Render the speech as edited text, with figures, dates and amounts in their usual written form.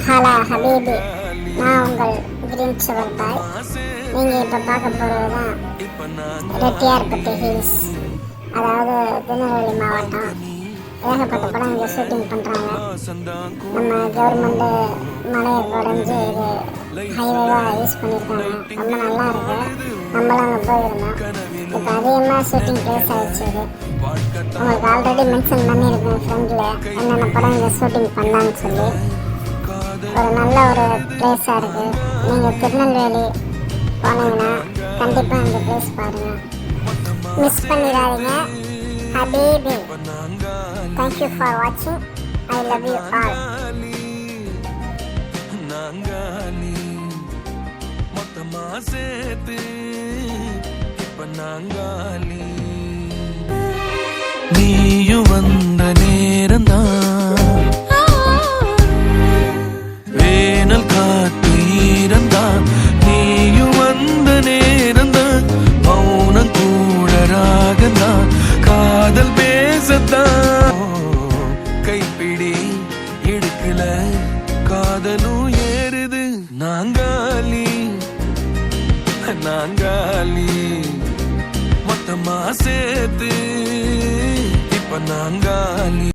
Hello ஹபீபி, நான் உங்கள் green சுவர் பாய். நீங்கள் இப்போ பார்க்க போகிறது தான் ரெட்டியார்பட்டி ஹில்ஸ், அதாவது திருநெல்வேலி மாவட்டம். ஏகப்பட்ட படம் இங்கே ஷூட்டிங் பண்ணுறாங்க. நம்ம கவர்மெண்ட்டு மலையை குறைஞ்சி இது ஹைவேவாக யூஸ் பண்ணியிருக்காங்க. ரொம்ப நல்லா இருக்கு. நம்மளும் அங்கே போயிருந்தோம். இப்போ அதிகமாக ஷூட்டிங் பிளேஸ் ஆகிடுச்சு. இது உங்களுக்கு ஆல்ரெடி மென்ஷன் பண்ணியிருக்கேன் ஃப்ரெண்டில் என்னென்ன படம் இங்கே ஷூட்டிங் பண்ணலான்னு சொல்லி. ஒரு நல்ல ஒரு பிளேஸாக இருக்குது. நீங்கள் திருநெல்வேலி போனீங்கன்னா கண்டிப்பாக இந்த பிளேஸ் பாருங்கள், மிஸ் பண்ணிடாதீங்க. ஹபீபி, தேங்க்யூ ஃபார் வாட்சிங். I love you all. நீயும் வந்த நேரந்தான், வேனல் காத்து ஈரந்தான். நீயும் வந்த நேரந்தான், மௌனம் கூட ராகந்தான். காதல் பேசத்தான் கைப்பிடி எடுக்கல, காதலும் ஏறுது. நாங்காலி நாங்காலி மொத்தமா சேர்த்து இப்ப நாங்காலி.